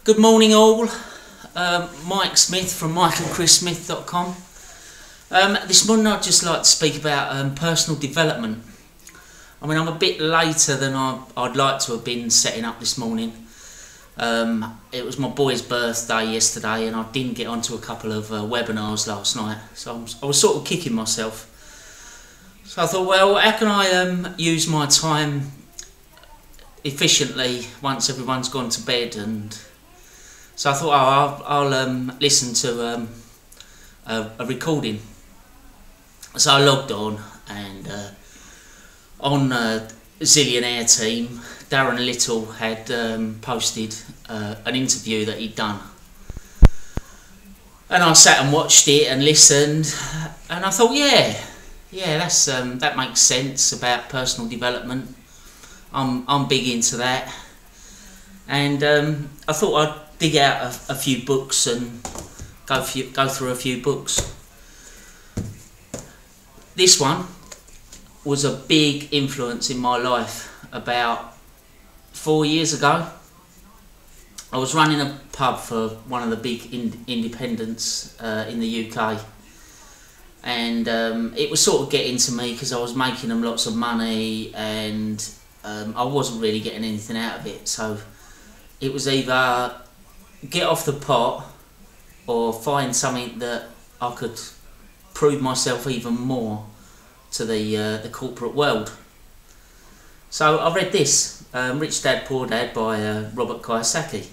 Good morning all, Mike Smith from mikeandchrismith.com. This morning I'd just like to speak about personal development. I mean, I'm a bit later than I'd like to have been setting up this morning. It was my boy's birthday yesterday and I didn't get onto a couple of webinars last night, so I was sort of kicking myself. So I thought, well, how can I use my time efficiently once everyone's gone to bed? And so I thought, I'll listen to a recording. So I logged on, and on Zillionaire team, Darren Little had posted an interview that he'd done. And I sat and watched it and listened, and I thought, yeah, that's that makes sense about personal development. I'm big into that, and I thought I'd dig out a few books and go through a few books. This one was a big influence in my life. About 4 years ago, I was running a pub for one of the big independents in the UK, and it was sort of getting to me because I was making them lots of money, and I wasn't really getting anything out of it. So it was either get off the pot or find something that I could prove myself even more to the corporate world. So I read this, Rich Dad Poor Dad by Robert Kiyosaki,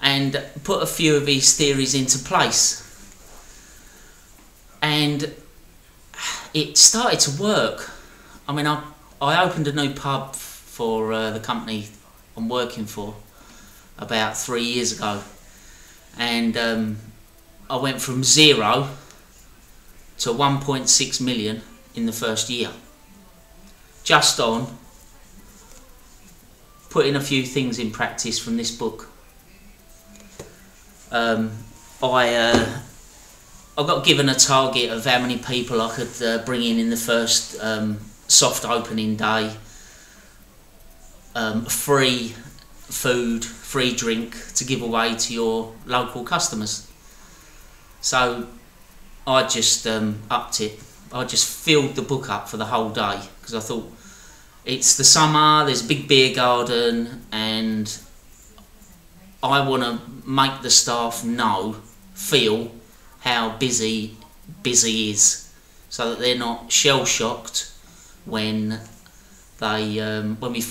and put a few of his theories into place, and it started to work. I mean, I opened a new pub for the company I'm working for about 3 years ago, and I went from 0 to 1.6 million in the first year, just on putting a few things in practice from this book. I got given a target of how many people I could bring in the first soft opening day, free food, free drink to give away to your local customers. So I just upped it. I just filled the book up for the whole day because I thought, it's the summer, there's a big beer garden, and I want to make the staff feel how busy is, so that they're not shell-shocked when we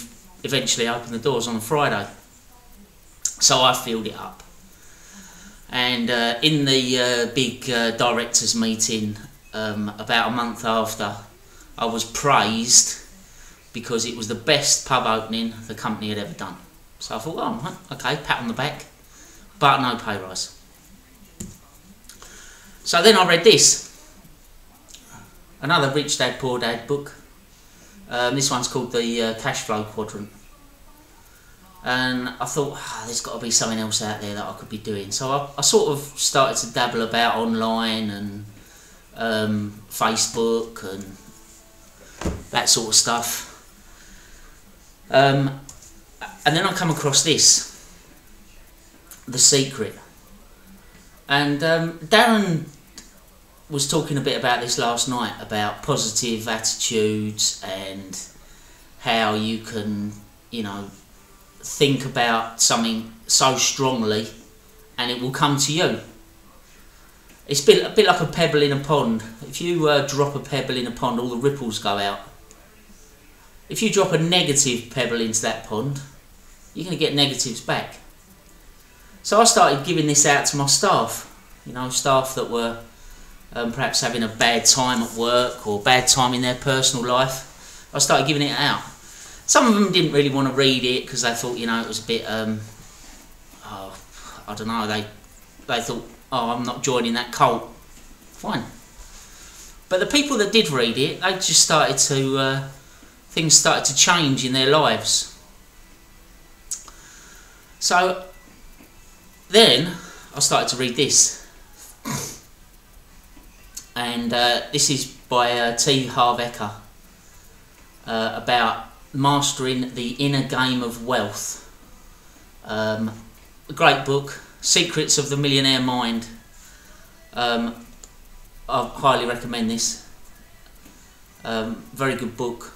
eventually open the doors on a Friday. So I filled it up, and in the big directors meeting about a month after, I was praised because it was the best pub opening the company had ever done. So I thought, oh, okay, pat on the back, but no pay rise. So then I read this, another Rich Dad Poor Dad book. This one's called the Cash Flow Quadrant. And I thought, there's got to be something else out there that I could be doing. So I sort of started to dabble about online and Facebook and that sort of stuff. And then I come across this, The Secret. And Darren was talking a bit about this last night, about positive attitudes and how you can, think about something so strongly and it will come to you. It's a bit like a pebble in a pond. If you drop a pebble in a pond, all the ripples go out. If you drop a negative pebble into that pond, you're going to get negatives back. So I started giving this out to my staff, staff that were perhaps having a bad time at work or bad time in their personal life. I started giving it out. Some of them didn't really want to read it because they thought, it was a bit, I don't know, they thought, oh, I'm not joining that cult. Fine. But the people that did read it, they just started to, things started to change in their lives. So then I started to read this. And this is by T. Harv Eker, about mastering the inner game of wealth. A great book, Secrets of the Millionaire Mind. I highly recommend this. Very good book.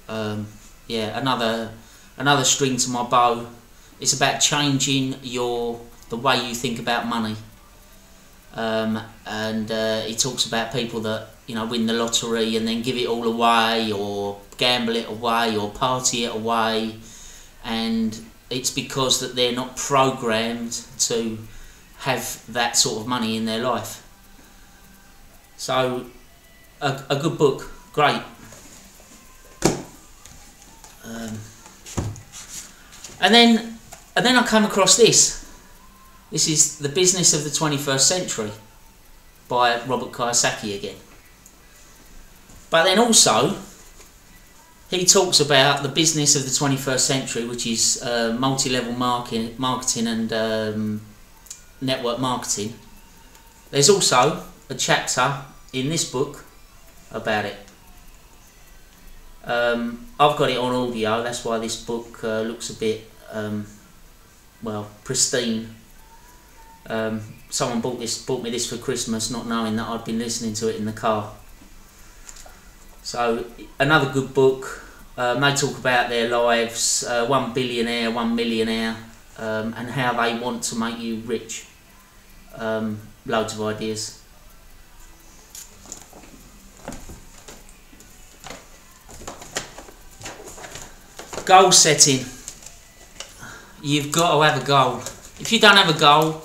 Yeah, another string to my bow. It's about changing the way you think about money. And he talks about people that, you know, win the lottery and then give it all away, or gamble it away, or party it away, and it's because that they're not programmed to have that sort of money in their life. So a good book, great. And then I came across this. This is The Business of the 21st Century by Robert Kiyosaki again. But then also, he talks about the business of the 21st century, which is multi-level marketing and network marketing. There's also a chapter in this book about it. I've got it on audio, that's why this book looks a bit, well, pristine. Someone bought me this for Christmas, not knowing that I'd been listening to it in the car. So another good book. They talk about their lives, one billionaire, one millionaire, and how they want to make you rich. Loads of ideas. Goal setting. You've got to have a goal. If you don't have a goal,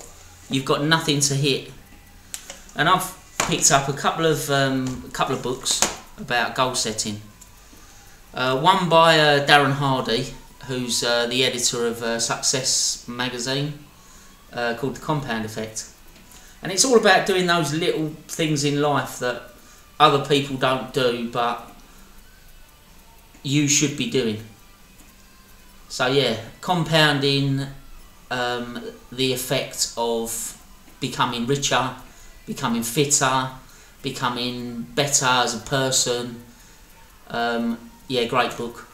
you've got nothing to hit. And I've picked up a couple of books about goal setting. One by Darren Hardy, who's the editor of Success magazine, called The Compound Effect. And it's all about doing those little things in life that other people don't do, but you should be doing. So yeah, compounding the effect of becoming richer, becoming fitter, becoming better as a person. Yeah, great book.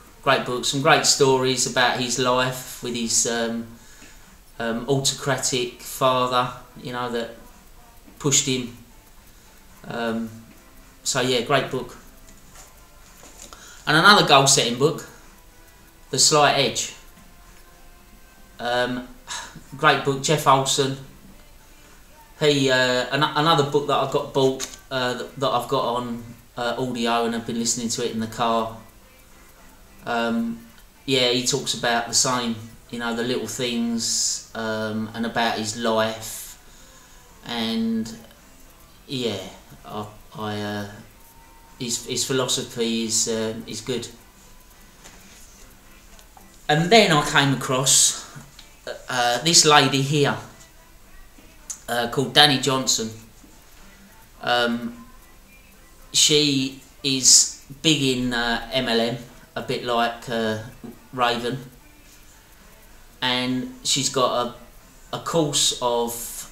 Some great stories about his life with his autocratic father, you know, that pushed him. So yeah, great book. And another goal setting book, The Slight Edge. Great book, Jeff Olson. He another book that I've got bought, that I've got on audio, and I've been listening to it in the car. Yeah, he talks about the same, you know, the little things, and about his life, and yeah, his philosophy is good. And then I came across this lady here, called Danny Johnson. She is big in MLM, a bit like Raven, and she's got a course of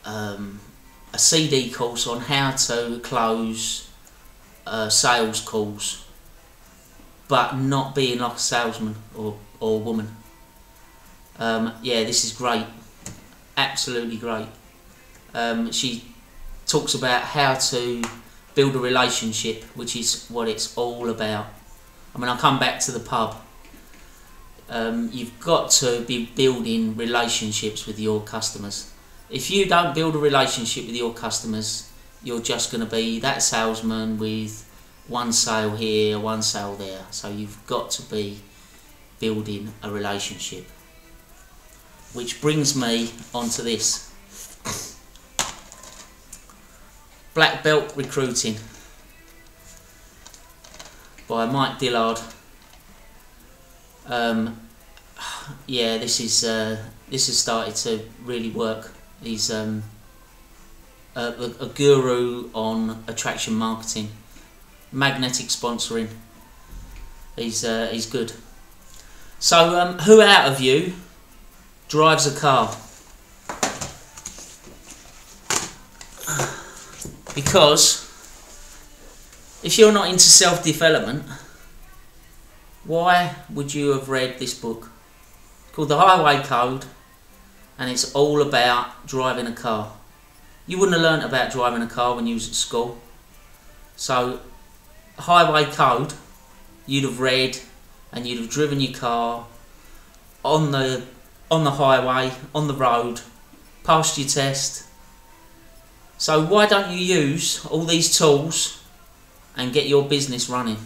a CD course on how to close sales calls, but not being like a salesman or woman. Yeah, this is great, absolutely great. She talks about how to build a relationship, which is what it's all about. I mean, I'll come back to the pub. You've got to be building relationships with your customers. If you don't build a relationship with your customers, you're just going to be that salesman with one sale here, one sale there. So you've got to be building a relationship. Which brings me onto this. Black Belt Recruiting by Mike Dillard. Yeah, this has started to really work. He's a guru on attraction marketing, magnetic sponsoring. He's good. So, who out of you drives a car? Because if you're not into self-development, why would you have read this book? called the Highway Code, and it's all about driving a car. You wouldn't have learnt about driving a car when you was at school. So, Highway Code, you'd have read and you'd have driven your car on the highway, on the road, passed your test. So why don't you use all these tools and get your business running?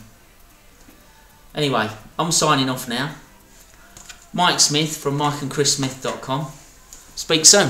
Anyway, I'm signing off now. Mike Smith from mikeandchrismith.com. Speak soon.